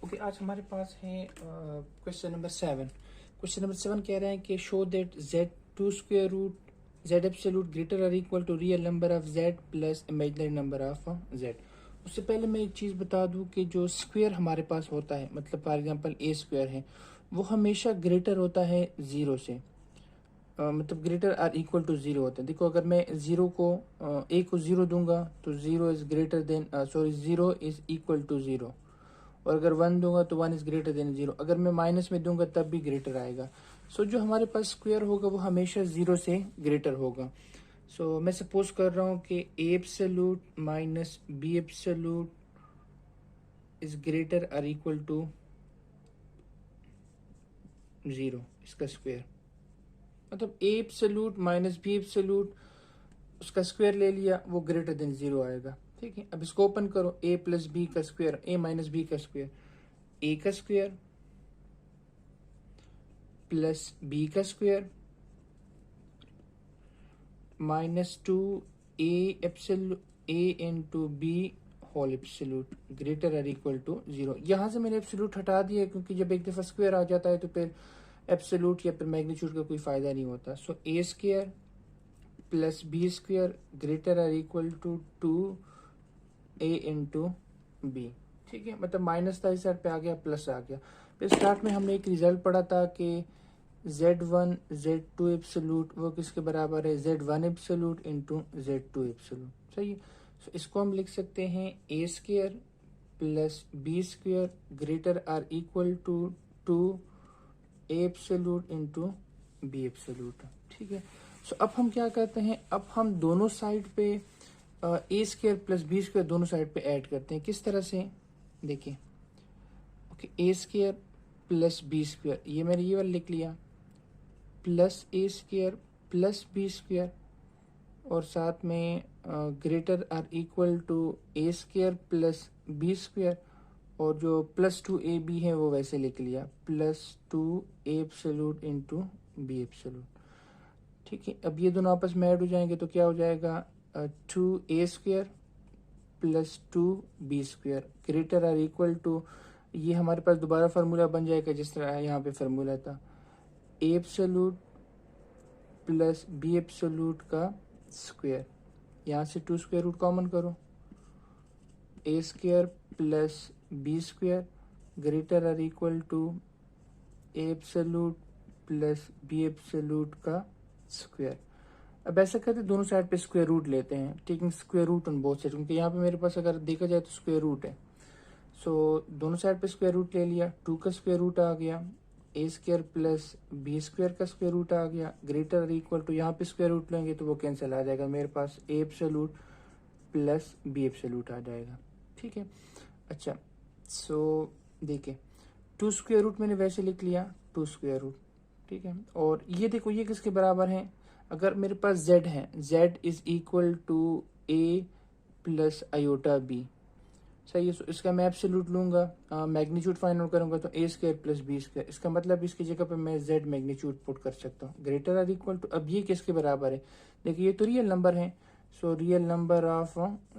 Okay आज हमारे पास है क्वेश्चन नंबर 7। क्वेश्चन नंबर 7 कह रहे हैं कि show that Z two square root Z absolute greater और equal to real number of Z plus imaginary number of Z. उससे पहले मैं एक चीज़ बता दूं कि जो स्क्वायर हमारे पास होता है, मतलब फॉर एग्जांपल ए स्क्वायर है, वो हमेशा ग्रेटर होता है ज़ीरो से। मतलब greater or equal to zero होता है। देखो, अगर मैं ज़ीरो को ए को ज़ीरो दूंगा तो zero is greater than zero is equal to zero, और अगर वन दूंगा तो one is greater than zero. अगर मैं माइनस में दूंगा तब भी ग्रेटर आएगा। सो जो हमारे पास स्क्वायर होगा वो हमेशा जीरो से ग्रेटर होगा। सो मैं सपोज कर रहा हूँ कि A absolute minus B absolute is greater और इक्वल टू जीरो, इसका स्क्वायर। मतलब A absolute minus B absolute, उसका स्क्वायर ले लिया, वो ग्रेटर देन जीरो आएगा। ठीक है, अब इसको ओपन करो, ए प्लस बी का स्क्वायर, ए माइनस बी का स्क्वायर, ए का स्क्वायर प्लस बी का square minus two A absolute A into B whole absolute greater और इक्वल टू जीरो। यहां से मैंने एप्सिलूट हटा दिया क्योंकि जब एक दफा स्क्वायर आ जाता है तो फिर एप्सिलूट या फिर मैग्नीट्यूड का कोई फायदा नहीं होता। So A square plus B square greater और equal to two A into B. ठीक है, मतलब माइनस था, इस साइड पे आ गया, प्लस आ गया। फिर स्टार्ट में हमने एक रिजल्ट पढ़ा था कि Z1 Z2 एब्सोल्यूट वो किसके बराबर है, Z1 absolute into Z2 absolute. सही है। So, इसको हम लिख सकते हैं A square plus B square greater or equal to two A absolute into B absolute. ठीक है। सो अब हम क्या करते हैं, अब हम दोनों साइड पे A square plus B square दोनों साइड पे ऐड करते हैं। किस तरह से, देखिए, okay, A square plus B square, ये मैंने ये वाला लिख लिया, plus A square plus B square, और साथ में greater or equal to A square plus B square, और जो प्लस टू ए बी है वो वैसे लिख लिया, plus two A absolute into B absolute. ठीक है, अब ये दोनों आपस में ऐड हो जाएंगे तो क्या हो जाएगा, two A square plus two B square greater or equal to, ये हमारे पास दोबारा फार्मूला बन जाएगा जिस तरह यहाँ पे फार्मूला था, A absolute plus B absolute का स्क्वायर। यहाँ से टू स्क्वायर रूट कॉमन करो, A square plus B square greater और equal to A absolute plus B absolute का स्क्वायर। अब ऐसा करते दोनों साइड पे स्क्वायर रूट लेते हैं, taking square root on both side, क्योंकि यहाँ पे मेरे पास अगर देखा जाए तो स्क्वायर रूट है। सो दोनों साइड पे स्क्वायर रूट ले लिया, टू का स्क्वायर रूट आ गया, ए स्क्वायर प्लस बी स्क्वायर का स्क्वायर रूट आ गया ग्रेटर और इक्वल टू, यहाँ पे स्क्वायर रूट लेंगे तो वो कैंसिल आ जाएगा, मेरे पास ए एब्सोल्यूट प्लस बी एब्सोल्यूट आ जाएगा। ठीक है। अच्छा, सो देखिए, टू स्क्वायर रूट मैंने वैसे लिख लिया, टू स्क्वायर रूट। ठीक है, और ये देखो ये किसके बराबर है, अगर मेरे पास z है, z is equal to A plus iota B. सही है। इसका मैं एब्सोल्यूट लूंगा, मैग्नीट्यूड फाइंड आउट करूंगा तो ए स्क्वायर प्लस बी स्क्वायर, इसका मतलब इसकी जगह पे मैं जेड मैग्नीट्यूड पुट कर सकता हूँ, ग्रेटर आर इक्वल टू, अब ये किसके बराबर है, देखिए ये तो रियल नंबर है, so real number of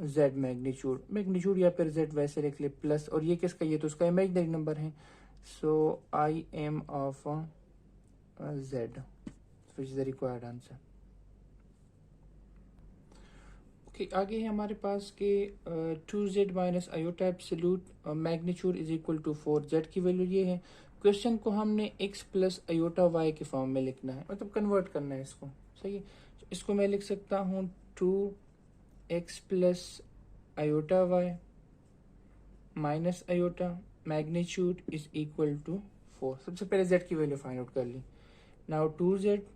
Z magnitude, magnitude या फिर जेड वैसे लिख ले, प्लस, और ये किसका, ये तो उसका इमेजिनरी नंबर है, so I M of Z which is the required answer. Okay, आगे है हमारे पास के two Z minus iota absolute magnitude is equal to four, Z की वैल्यू ये है। क्वेश्चन को हमने एक्स प्लस आयोटा वाई के फॉर्म में लिखना है, मतलब कन्वर्ट करना है इसको। सही है। इसको मैं लिख सकता हूँ two X plus iota Y minus iota magnitude is equal to four. सबसे पहले जेड की वैल्यू फाइंड आउट कर ली। Now two Z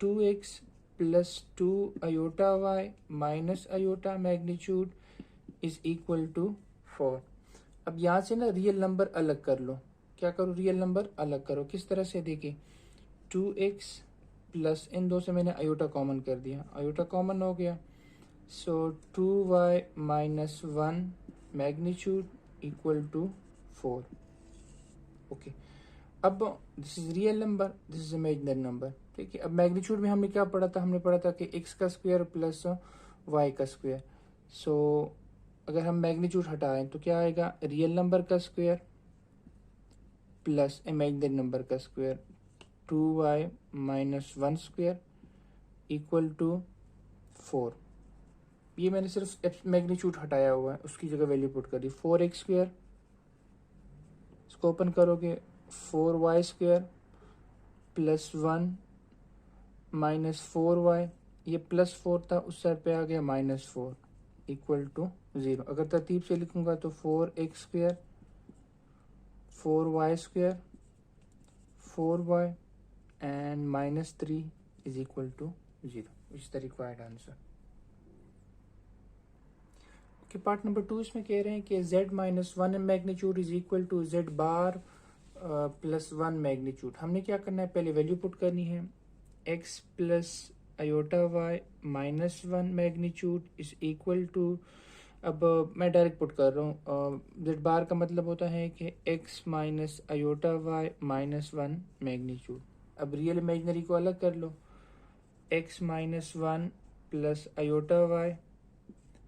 two X plus two iota Y minus iota magnitude is equal to four. अब यहाँ से ना real number अलग कर लो, क्या करो, रियल नंबर अलग करो। किस तरह से, देखिए, टू एक्स प्लस, इन दो से मैंने आयोटा कॉमन कर दिया, आयोटा कॉमन हो गया, so two Y minus one magnitude equal to four. Okay, अब this is real number, this is imaginary number. ठीक है, अब मैग्नीट्यूड में हमने क्या पढ़ा था, हमने पढ़ा था कि एक्स का स्क्वायर प्लस वाई का स्क्वायर। सो अगर हम मैग्नीट्यूड हटाएं तो क्या आएगा, रियल नंबर का स्क्वायर प्लस इमेजिनरी नंबर का square 2y minus 1 square equal to 4। ये मैंने सिर्फ मैग्नीट्यूड हटाया हुआ है, उसकी जगह वैल्यू पुट कर दी 4x स्क्वायर। इसको ओपन करोगे 4y square plus 1 minus 4y, ये प्लस 4 था, उस साइड पे आ गया -4 इक्वल टू 0। अगर तरतीब से लिखूंगा तो 4x square 4y square 4y and -3 is equal to 0, which is the required answer. Okay, part number 2 इसमें कह रहे हैं कि z minus 1 magnitude is equal to z bar plus 1 magnitude. हमने क्या करना है, पहले वैल्यू पुट करनी है x plus iota y minus 1 magnitude is equal to, अब मैं डायरेक्ट पुट कर रहा हूँ, z बार का मतलब होता है कि x minus iota y minus 1 magnitude. अब रियल इमेजिनरी को अलग कर लो, x minus 1 plus iota y,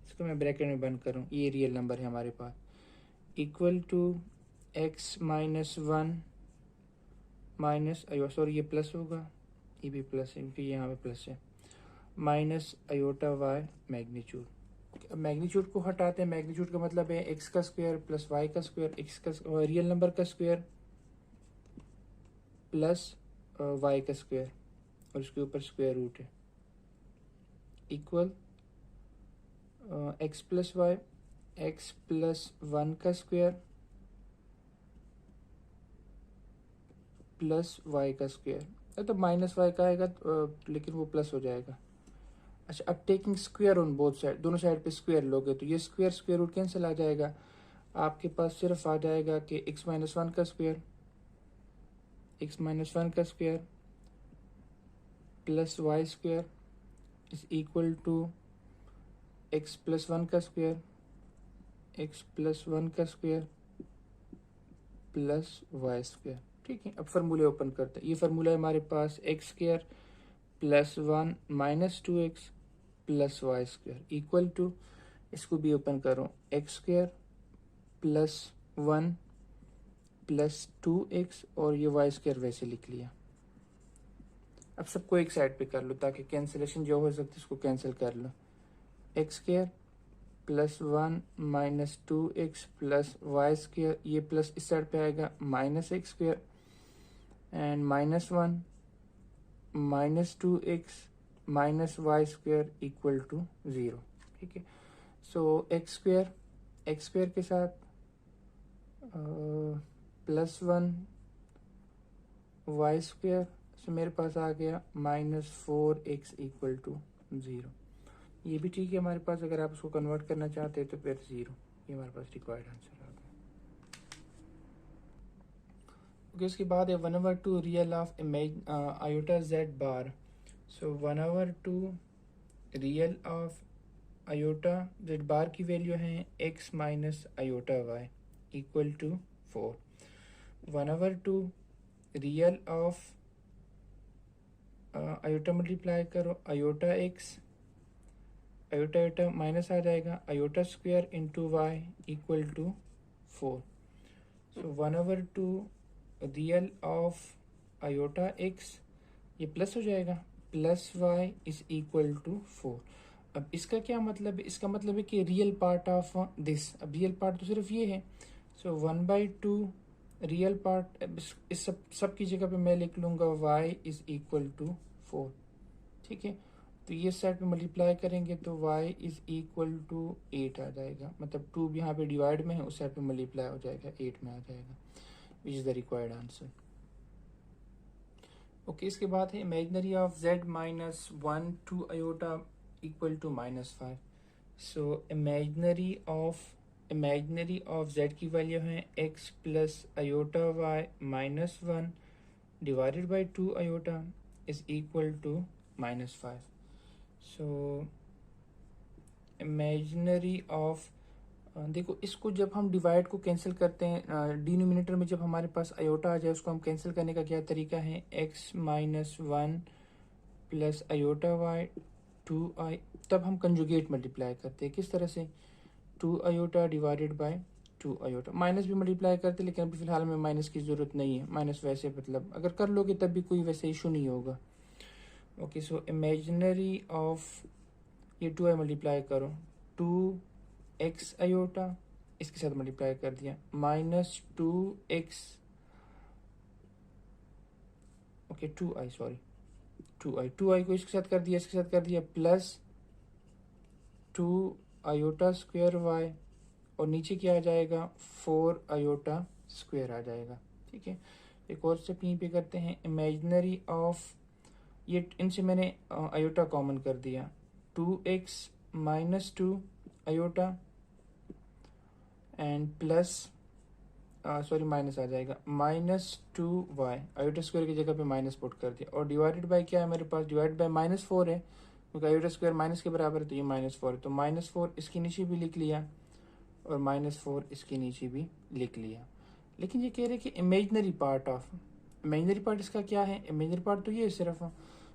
इसको मैं ब्रैकेट में बंद करूँ, ये रियल नंबर है हमारे पास, equal to x minus 1 minus sorry ये प्लस होगा, ये भी प्लस है क्योंकि यहाँ पे प्लस है, माइनस आयोटा y मैग्नीट्यूड। अब मैग्नीट्यूड को हटाते हैं, मैग्नीट्यूड का मतलब है x का स्क्वायर प्लस y का स्क्वायर, x का रियल नंबर का स्क्वायर प्लस y का स्क्वायर और इसके ऊपर स्क्वायर रूट है, equal x plus y, x plus 1 का स्क्वायर प्लस y का स्क्वायर, तो माइनस y का आएगा लेकिन वो प्लस हो जाएगा। अच्छा, अब taking square on both side, दोनों साइड पे स्क्वायर लोगे तो ये स्क्वायर स्क्वायर रूट कैंसिल आ जाएगा, आपके पास सिर्फ आ जाएगा कि x माइनस 1 का स्क्वायर, x माइनस 1 का square plus y square is equal to x plus 1 का स्क्वायर, x प्लस 1 का स्क्वायर प्लस y स्क्वायर। ठीक है, अब फार्मूले ओपन करते हैं। ये फार्मूला है हमारे पास x square plus 1 minus 2x plus y square equal to, इसको भी ओपन करो, x square plus 1 plus 2x और ये y स्क्वायर वैसे लिख लिया। अब सबको एक साइड पे कर लो ताकि कैंसिलेशन जो हो सकती है उसको कैंसिल कर लो, x square plus 1 minus 2x plus y square, ये प्लस इस साइड पे आएगा minus x square and minus 1 minus 2x minus y square equal to 0। ठीक है, सो x स्क्वायर के साथ प्लस 1 वाई स्क्वायर, सो मेरे पास आ गया -4x इक्वल टू 0। ये भी ठीक है हमारे पास, अगर आप उसको कन्वर्ट करना चाहते हैं तो फिर 0, ये हमारे पास रिक्वायर्ड आंसर आ गया। ओके, उसके बाद है 1/2 real of iota z bar. So 1/2 real of iota z bar की वैल्यू है x minus iota y equal to 4। 1/2 real of iota multiply करो iota x, iota iota minus आ जाएगा, iota square into Y equal to 4। So 1/2 real of iota x, ये plus हो जाएगा, plus Y is equal to 4। अब इसका क्या मतलब है, इसका मतलब है कि रियल पार्ट ऑफ दिस, अब रियल पार्ट तो सिर्फ ये है, सो 1/2 रियल पार्ट, इस सब की जगह पे मैं लिख लूँगा y इज इक्वल टू 4। ठीक है, तो ये साइड पे मल्टीप्लाई करेंगे तो y इज इक्वल टू 8 आ जाएगा, मतलब 2 यहाँ पे डिवाइड में है, उस साइड पे मल्टीप्लाई हो जाएगा, 8 में आ जाएगा, which is the required answer. Okay, इसके बाद है imaginary of z minus 1 2 iota equal to -5। So imaginary of z की वैल्यू है x plus iota y minus 1 divided by 2 iota is equal to -5। So imaginary of, देखो इसको जब हम divide को कैंसिल करते हैं, डिनोमिनेटर में जब हमारे पास आयोटा आ जाए उसको हम कैंसिल करने का क्या तरीका है, x minus 1 plus iota y 2i, तब हम कंजुगेट मल्टीप्लाई करते हैं, किस तरह से, 2 iota divided by 2 iota. Minus भी मल्टीप्लाई करते लेकिन अभी फिलहाल में माइनस की ज़रूरत नहीं है, माइनस वैसे मतलब अगर कर लोगे तब भी कोई वैसे इशू नहीं होगा। ओके, सो इमेजिनरी ऑफ ये 2 आई मल्टीप्लाई करो 2x आयोटा, इसके साथ मल्टीप्लाई कर दिया minus 2x, okay 2i sorry 2i को इसके साथ कर दिया, इसके साथ कर दिया प्लस 2 आयोटा स्क्वायर y, और नीचे क्या आ जाएगा 4 आयोटा स्क्वायर आ जाएगा। ठीक है, एक और स्टेप यहीं पे करते हैं। इमेजिनरी ऑफ ये इनसे मैंने आयोटा कॉमन कर दिया 2x minus 2 iota and plus sorry minus आ जाएगा -2y, आयोटा स्क्वायर की जगह पे माइनस पुट कर दिया, और डिवाइडेड बाय क्या है मेरे पास, डिवाइड बाय -4 है क्योंकि आयोटा स्क्वायर माइनस के बराबर है तो ये -4 है, तो -4 इसके नीचे भी लिख लिया और -4 इसके नीचे भी लिख लिया। लेकिन ये कह रहे कि imaginary part of, imaginary part इसका क्या है, इमेजनरी पार्ट तो ये है सिर्फ,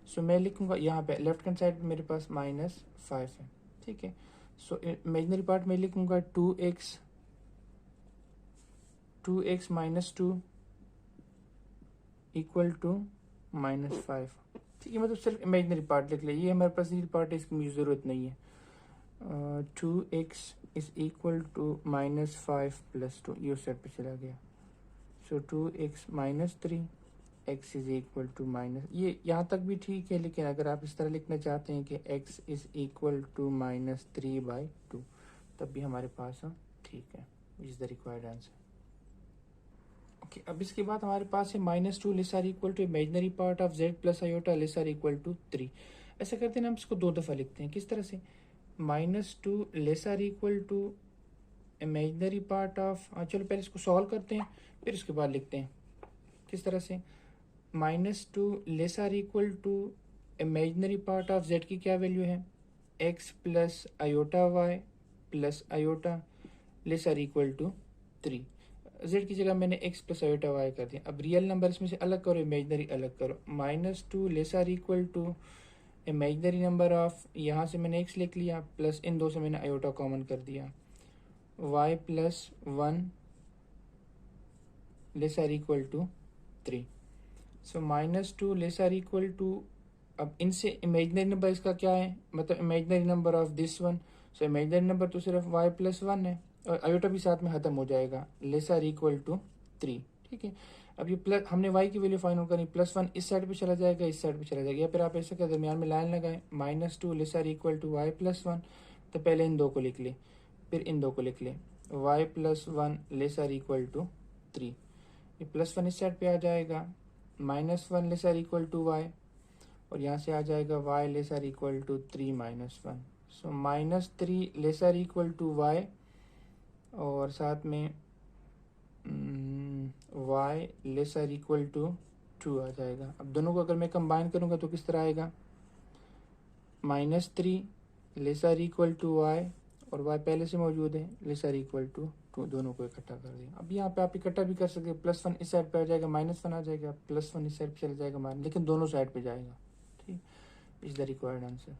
सो मैं लिखूंगा यहाँ पे लेफ्ट हैंड साइड मेरे पास -5 है। ठीक है, सो इमेजनरी पार्ट में लिखूंगा 2x माइनस 2 इक्वल टू -5। ठीक है, मतलब सिर्फ इमेजनरी पार्ट लिख लिया, ये हमारे पास रियल पार्ट है, इसकी मुझे ज़रूरत नहीं है। 2x is equal to -5 plus 2, ये उस साइड पे चला गया, so 2x minus 3 x is equal to minus, ये यहाँ तक भी ठीक है, लेकिन अगर आप इस तरह लिखना चाहते हैं कि x इज इक्वल टू -3/2 तब भी हमारे पास ठीक है, is the required answer. Okay, अब इसके बाद हमारे पास है -2 less or equal to imaginary part of z plus iota less or equal to 3। ऐसा करते हैं ना, हम इसको 2 दफ़ा लिखते हैं, किस तरह से, -2 less or equal to imaginary part of, चलो पहले इसको सॉल्व करते हैं फिर उसके बाद लिखते हैं किस तरह से, -2 less or equal to imaginary part of z की क्या वैल्यू है, x plus iota y plus iota less or equal to 3। z की जगह मैंने x प्लस आयोटा y कर दिया। अब रियल नंबर इसमें से अलग करो, इमेजनरी अलग करो, -2 less or equal to imaginary number of, यहाँ से मैंने x लिख लिया प्लस इन दो से मैंने आयोटा कॉमन कर दिया, y plus 1 less or equal to 3। So -2 less or equal to, अब इनसे इमेजनरी नंबर इसका क्या है, मतलब imaginary number of this one, so imaginary number तो सिर्फ y प्लस 1 है और आयोटा भी साथ में ख़त्म हो जाएगा, लेस आर इक्वल टू 3। ठीक है, अब ये प्लस हमने y की वैल्यू फाइंड आउट करनी, +1 इस साइड पे चला जाएगा, इस साइड पे चला जाएगा, या फिर आप ऐसे के दरमियान में लाइन लगाए -2 less or equal to y plus 1, तो पहले इन दो को लिख ले फिर इन दो को लिख ले, y plus 1 less or equal to 3, ये +1 इस साइड पे आ जाएगा, -1 less or equal to y, और यहाँ से आ जाएगा y less or equal to 3 -1, so -3 less or equal to y, और साथ में y less or equal to 2 आ जाएगा। अब दोनों को अगर मैं कंबाइन करूँगा तो किस तरह आएगा, -3 less or equal to y, और y पहले से मौजूद है, लेस आर इक्वल टू 2, दोनों को इकट्ठा कर दिया। अब यहाँ पे आप इकट्ठा भी कर सकते हैं, +1 इस साइड पे आ जाएगा, -1 आ जाएगा, +1 इस साइड पे चला जाएगा, लेकिन दोनों साइड पे जाएगा। ठीक, इज द रिक्वायर्ड आंसर।